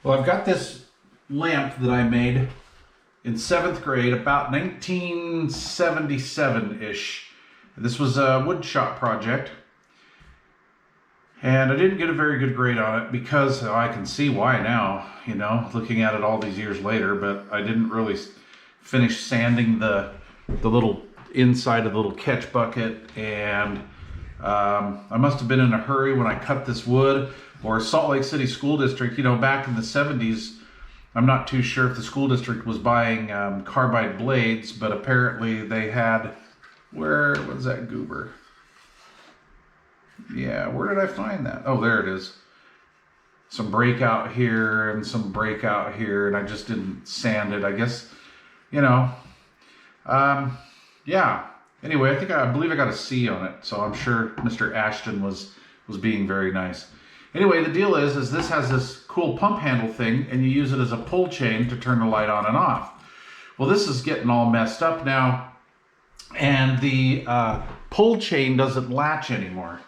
Well, I've got this lamp that I made in 7th grade, about 1977-ish. This was a wood shop project. And I didn't get a very good grade on it because I can see why now, you know, looking at it all these years later, but I didn't really finish sanding the little inside of the little catch bucket, and I must have been in a hurry when I cut this wood. Or Salt Lake City School District, you know, back in the 70s, I'm not too sure if the school district was buying carbide blades, but apparently they had, where was that goober? Yeah, where did I find that? Oh, there it is. Some breakout here and some breakout here, and I just didn't sand it. I guess, you know, yeah. Anyway, I believe I got a C on it, so I'm sure Mr. Ashton was being very nice. Anyway, the deal is this has this cool pump handle thing, and you use it as a pull chain to turn the light on and off. Well, this is getting all messed up now, and the pull chain doesn't latch anymore.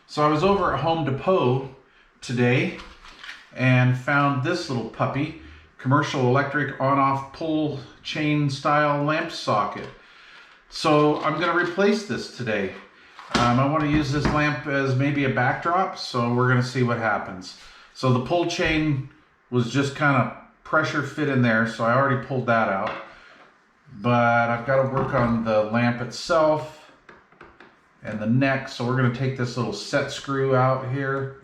So I was over at Home Depot today and found this little puppy, commercial electric on-off pull chain style lamp socket. So I'm going to replace this today. I want to use this lamp as maybe a backdrop, so we're going to see what happens. So the pull chain was just kind of pressure fit in there, so I already pulled that out. But I've got to work on the lamp itself and the neck, so we're going to take this little set screw out here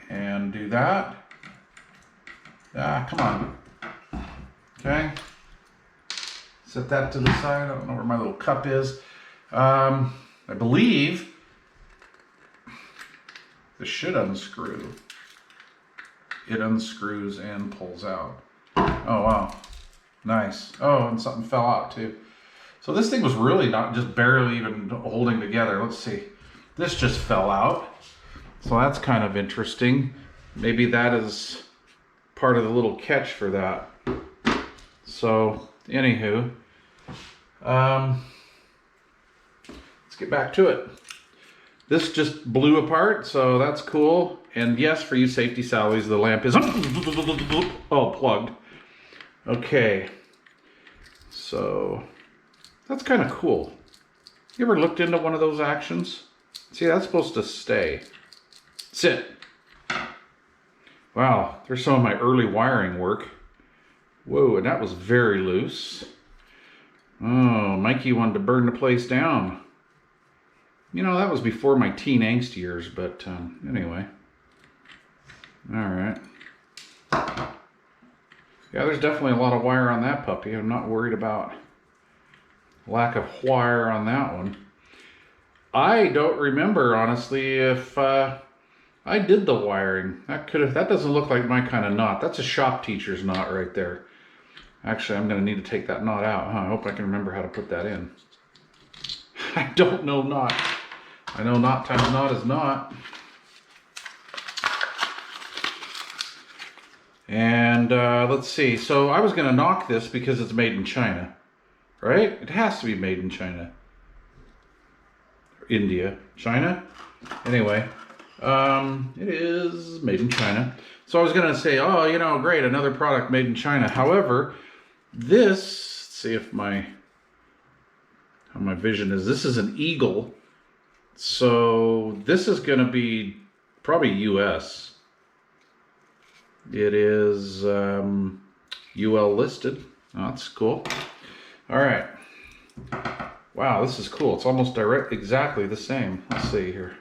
and do that. Come on. Okay. Set that to the side. I don't know where my little cup is. I believe this should unscrew. It unscrews and pulls out. Oh, wow. Nice. Oh, and something fell out too. So this thing was really not just barely even holding together. Let's see. This just fell out. So that's kind of interesting. Maybe that is part of the little catch for that. So, anywho, let's get back to it. This just blew apart, so that's cool. And yes, for you safety Sallies, the lamp is all plugged. Okay, so that's kind of cool. You ever looked into one of those actions? See, that's supposed to stay. Sit. Wow, there's some of my early wiring work. Whoa, and that was very loose. Oh, Mikey wanted to burn the place down. You know, that was before my teen angst years, but anyway. All right. Yeah, there's definitely a lot of wire on that puppy. I'm not worried about lack of wire on that one. I don't remember, honestly, if I did the wiring. That doesn't look like my kind of knot. That's a shop teacher's knot right there. Actually, I'm going to need to take that knot out. I hope I can remember how to put that in. I don't know knots. I know knot times knot is knot. And let's see. So I was going to knock this because it's made in China, right? It has to be made in China. India. China? Anyway, it is made in China. So I was going to say, oh, you know, great, another product made in China. However, this, let's see if how my vision is. This is an eagle. So this is going to be probably US. It is UL listed. Oh, that's cool. All right. Wow, this is cool. It's almost exactly the same. Let's see here.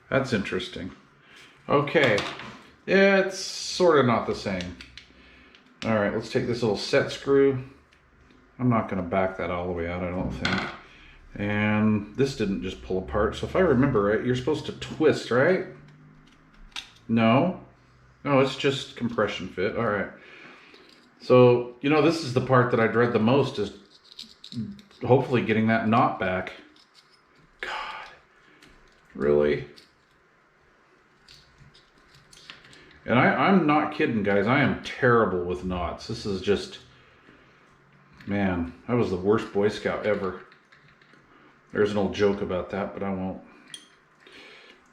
That's interesting. Okay. Yeah, it's sort of not the same. All right, let's take this little set screw. I'm not going to back that all the way out, I don't think. And this didn't just pull apart. So if I remember right, you're supposed to twist, right? No. No, it's just compression fit. All right. So, you know, this is the part that I dread the most, is hopefully getting that knot back. God. Really? And I'm not kidding, guys. I am terrible with knots. This is just, man, I was the worst Boy Scout ever. There's an old joke about that, but I won't.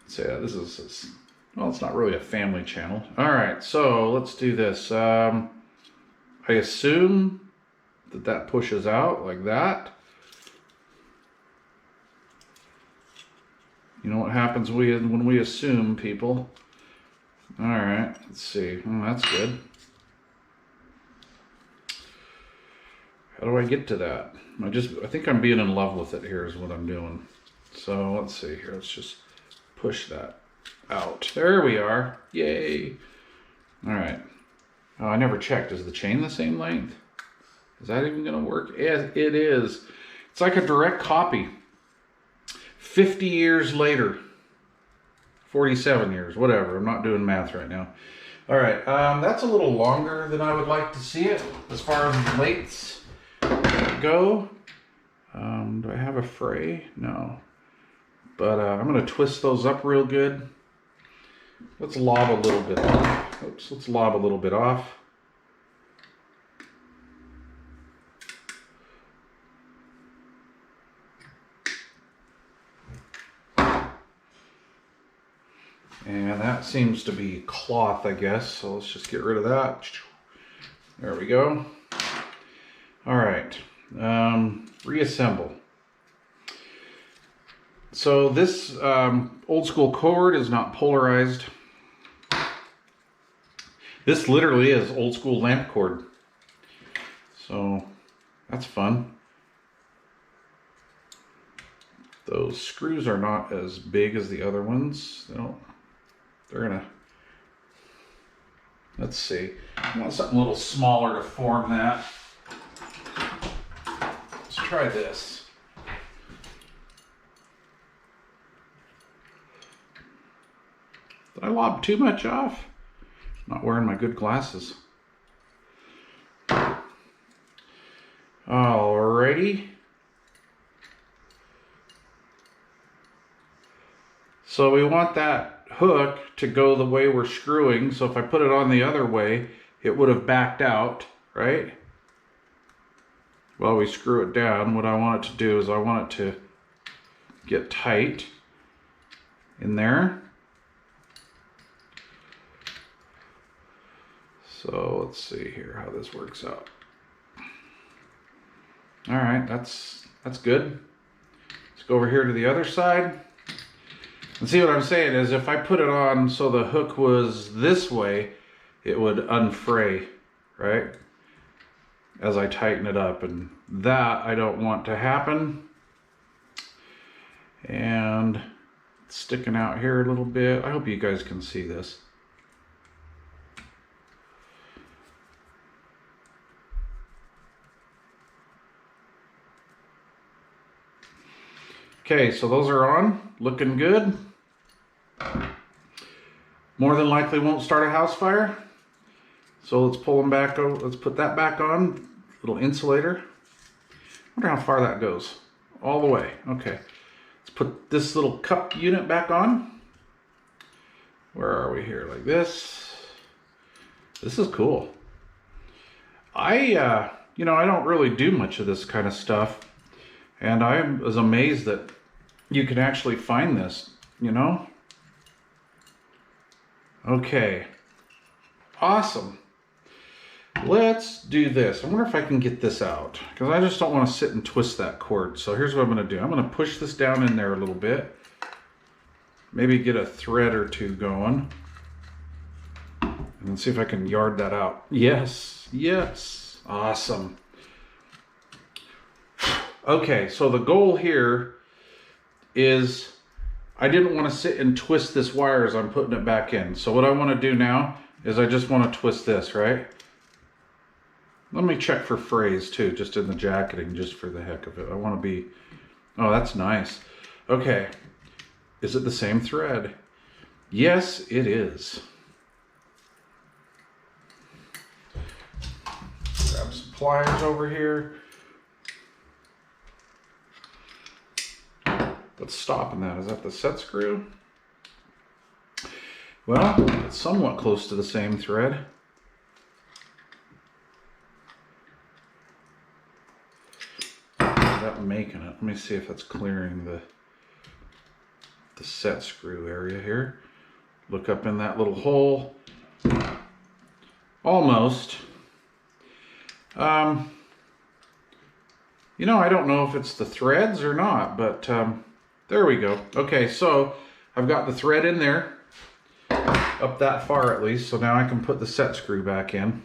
So yeah, this is, well, it's not really a family channel. All right, so let's do this. I assume that pushes out like that. You know what happens when we assume, people. All right, let's see. That's good. How do I get to that? I think I'm being in love with it here is what I'm doing. So let's see here. Let's just push that out. There we are. Yay. All right. Oh, I never checked. Is the chain the same length? Is that even going to work? It is. It's like a direct copy. 50 years later. 47 years, whatever. I'm not doing math right now. All right. That's a little longer than I would like to see it as far as lengths go. Do I have a fray? No. But I'm going to twist those up real good. Let's lob a little bit off. Oops, let's lob a little bit off. And that seems to be cloth, I guess. So let's just get rid of that. There we go. All right. Reassemble. So this old school cord is not polarized. This literally is old school lamp cord. So that's fun. Those screws are not as big as the other ones. They're gonna, let's see. I want something a little smaller to form that. Let's try this. Did I lob too much off? I'm not wearing my good glasses. Alrighty. So we want that hook to go the way we're screwing. So if I put it on the other way, it would have backed out, right? While we screw it down, what I want it to do is I want it to get tight in there. So let's see here how this works out. All right, that's good. Let's go over here to the other side. And see what I'm saying is if I put it on so the hook was this way, it would unfray, right? As I tighten it up, and that I don't want to happen. And it's sticking out here a little bit. I hope you guys can see this. Okay, so those are on, looking good. More than likely won't start a house fire. So let's pull them back over. Let's put that back on. Little insulator. Wonder how far that goes. All the way. Okay. Let's put this little cup unit back on. Where are we here? Like this. This is cool. I don't really do much of this kind of stuff. And I was amazed that you can actually find this, you know? Okay. Awesome. Let's do this. I wonder if I can get this out, because I just don't want to sit and twist that cord. So here's what I'm going to do. I'm going to push this down in there a little bit. Maybe get a thread or two going. And see if I can yard that out. Yes. Yes. Awesome. Okay, so the goal here is I didn't want to sit and twist this wire as I'm putting it back in. So what I want to do now is I just want to twist this, right? Let me check for frays too, just in the jacketing, just for the heck of it. I want to be, oh, that's nice. Okay, is it the same thread? Yes, it is. Grab some pliers over here. What's stopping that? Is that the set screw? Well, it's somewhat close to the same thread. Without making it. Let me see if that's clearing the set screw area here. Look up in that little hole. Almost. You know, I don't know if it's the threads or not, but there we go. Okay, so I've got the thread in there, up that far at least, so now I can put the set screw back in.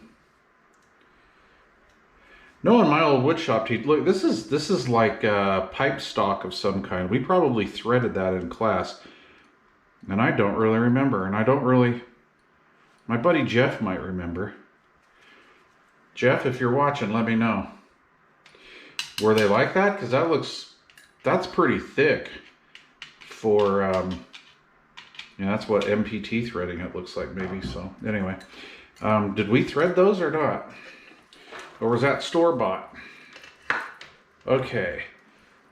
Knowing my old woodshop teeth, look, this is like a pipe stock of some kind. We probably threaded that in class, and I don't really remember, and I don't really, my buddy Jeff might remember. Jeff, if you're watching, let me know. Were they like that? Because that's pretty thick for, that's what MPT threading it looks like maybe. So anyway, did we thread those or not? Or was that store-bought? Okay,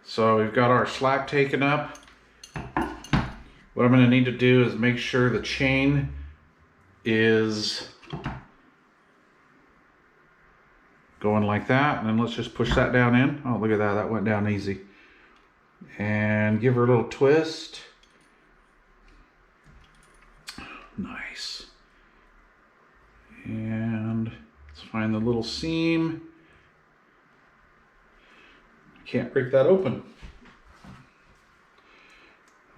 so we've got our slack taken up. What I'm gonna need to do is make sure the chain is going like that, and then let's just push that down in. Oh, look at that, that went down easy. And give her a little twist. Nice. And let's find the little seam. Can't break that open.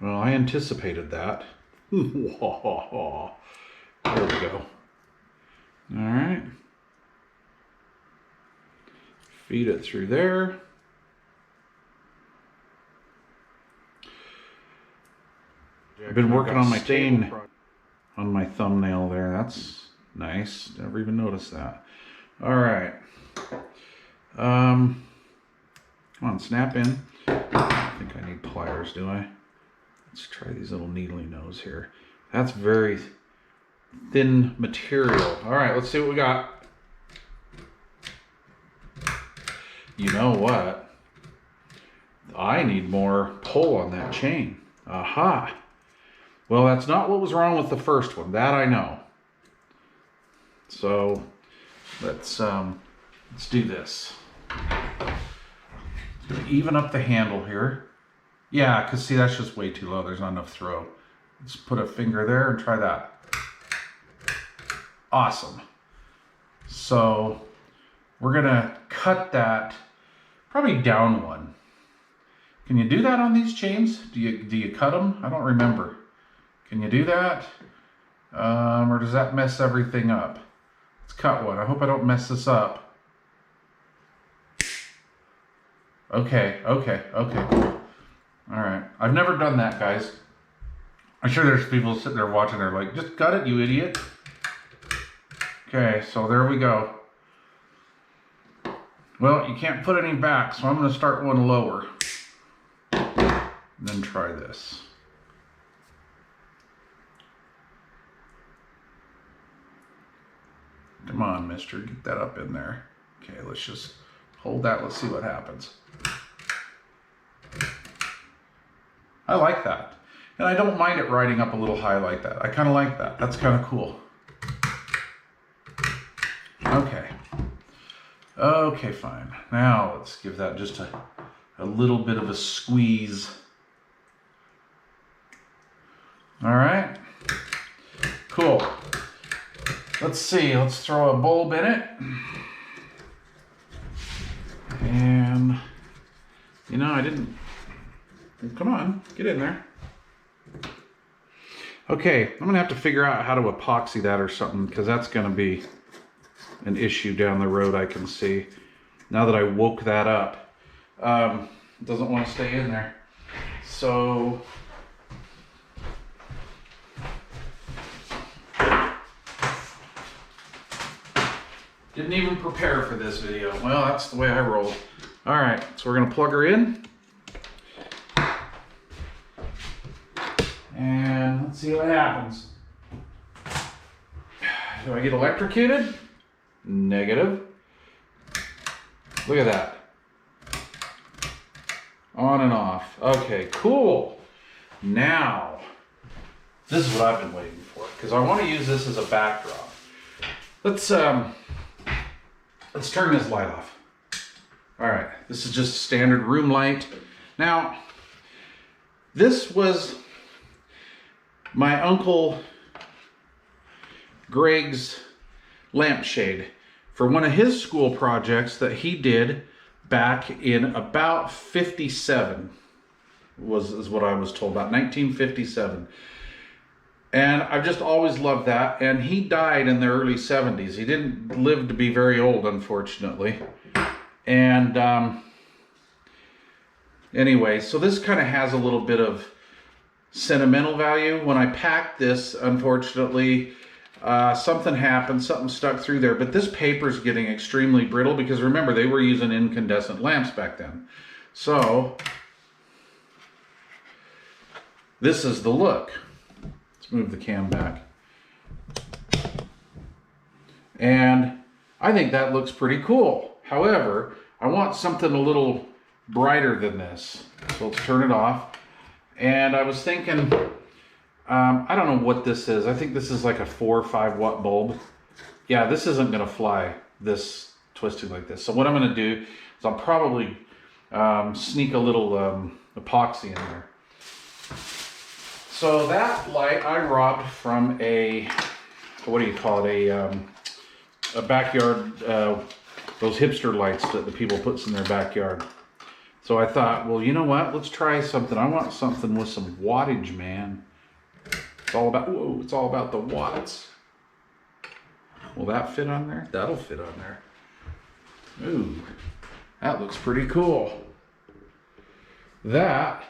Well, I anticipated that. There we go. All right. Feed it through there. I've been working on my stain on my thumbnail there. That's nice. Never even noticed that. All right. Come on, snap in. I think I need pliers, do I? Let's try these little needly nose here. That's very thin material. All right, let's see what we got. You know what? I need more pull on that chain. Aha. Well, that's not what was wrong with the first one. That I know. So let's do this. Even up the handle here. Yeah, because see, that's just way too low. There's not enough throw. Let's put a finger there and try that. Awesome. So we're gonna cut that probably down one. Can you do that on these chains? Do you cut them? I don't remember. Can you do that? Or does that mess everything up? Let's cut one. I hope I don't mess this up. Okay, cool. All right. I've never done that, guys. I'm sure there's people sitting there watching. They're like, just cut it, you idiot. Okay, so there we go. Well, you can't put any back, so I'm going to start one lower. And then try this. Come on, mister, get that up in there. Okay, let's just hold that. Let's see what happens. I like that. And I don't mind it riding up a little high like that. I kind of like that. That's kind of cool. Okay. Okay, fine. Now let's give that just a little bit of a squeeze. All right. Cool. Let's see. Let's throw a bulb in it. And, you know, I didn't... Come on, get in there. Okay, I'm gonna have to figure out how to epoxy that or something, because that's gonna be an issue down the road, I can see. Now that I woke that up. It doesn't want to stay in there. So... Didn't even prepare for this video. Well, that's the way I roll. All right, so we're gonna plug her in. And let's see what happens. Do I get electrocuted? Negative. Look at that. On and off. Okay, cool. Now, this is what I've been waiting for, because I want to use this as a backdrop. Let's turn this light off. All right, this is just a standard room light. Now, this was my Uncle Greg's lampshade for one of his school projects that he did back in about 57 is what I was told, about 1957. And I've just always loved that. And he died in the early 70s. He didn't live to be very old, unfortunately. And anyway, so this kind of has a little bit of sentimental value. When I packed this, unfortunately, something happened, something stuck through there. But this paper's getting extremely brittle because remember, they were using incandescent lamps back then. So this is the look. Let's move the cam back. And I think that looks pretty cool. However, I want something a little brighter than this. So let's turn it off. And I was thinking, I don't know what this is. I think this is like a 4 or 5 watt bulb. Yeah, this isn't gonna fly this twisted like this. So what I'm gonna do is I'll probably sneak a little epoxy in there. So that light I robbed from a, what do you call it, a backyard, those hipster lights that the people puts in their backyard. So I thought, well, you know what? Let's try something. I want something with some wattage, man. It's all about, whoa, it's all about the watts. Will that fit on there? That'll fit on there. Ooh, that looks pretty cool. That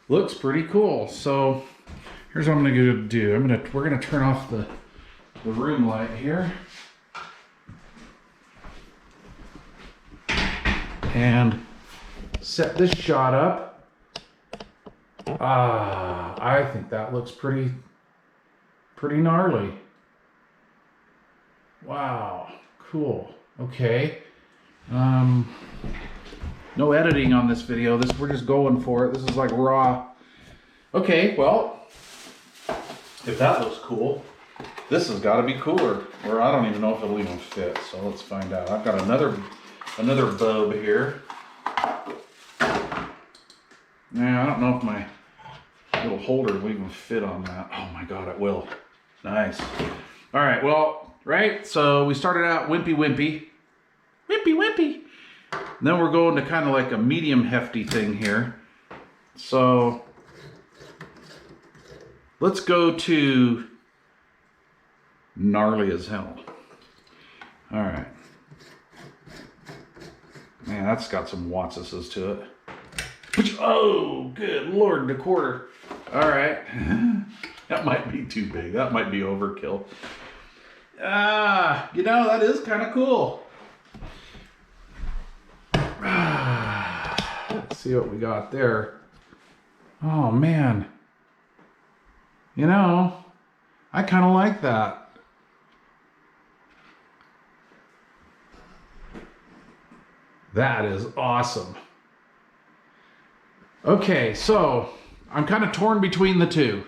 looks pretty cool. So here's what I'm gonna do. We're gonna turn off the room light here. And set this shot up. I think that looks pretty gnarly. Wow, cool. Okay. No editing on this video. We're just going for it. This is like raw. Okay, well, if that looks cool, this has got to be cooler. Or I don't even know if it'll even fit. So let's find out. I've got another bulb here. Now, I don't know if my little holder will even fit on that. Oh my God, it will. Nice. All right, well, right, so we started out wimpy. And then we're going to kind of like a medium hefty thing here. So let's go to gnarly as hell. All right. Man, that's got some Wattses to it. Oh, good Lord, the quarter. All right. That might be too big. That might be overkill. You know, that is kind of cool. Let's see what we got there. Oh, man. You know, I kind of like that. That is awesome. Okay, so I'm kind of torn between the two.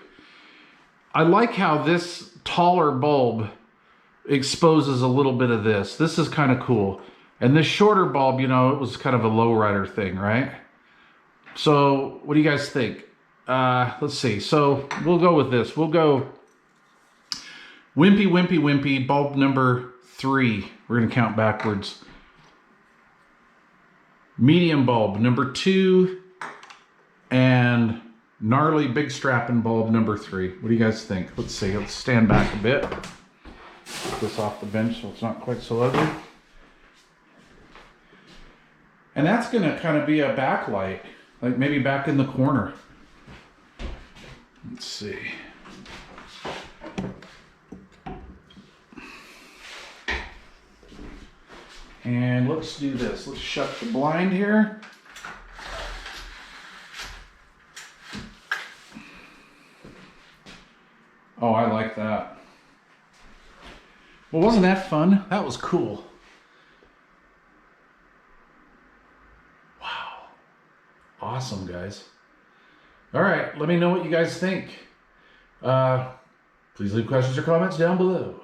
I like how this taller bulb exposes a little bit of this. This is kind of cool. And this shorter bulb, you know, it was kind of a lowrider thing, right? So what do you guys think? Let's see. So we'll go with this. We'll go wimpy, bulb number 3. We're going to count backwards. Medium bulb number 2. And gnarly big strapping bulb number 3. What do you guys think? Let's see. Let's stand back a bit. Put this off the bench so it's not quite so ugly. And that's going to kind of be a backlight, like maybe back in the corner. Let's see. And let's do this. Let's shut the blind here. Oh, I like that. Well, wasn't that fun? That was cool. Wow. Awesome, guys. All right, let me know what you guys think. Please leave questions or comments down below.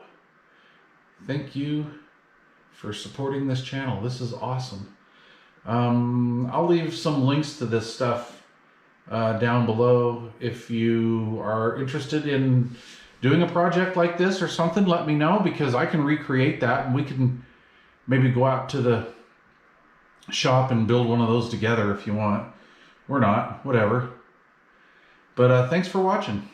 Thank you for supporting this channel. This is awesome. I'll leave some links to this stuff down below. If you are interested in doing a project like this or something, let me know, because I can recreate that and we can maybe go out to the shop and build one of those together if you want. Or not, whatever. But thanks for watching.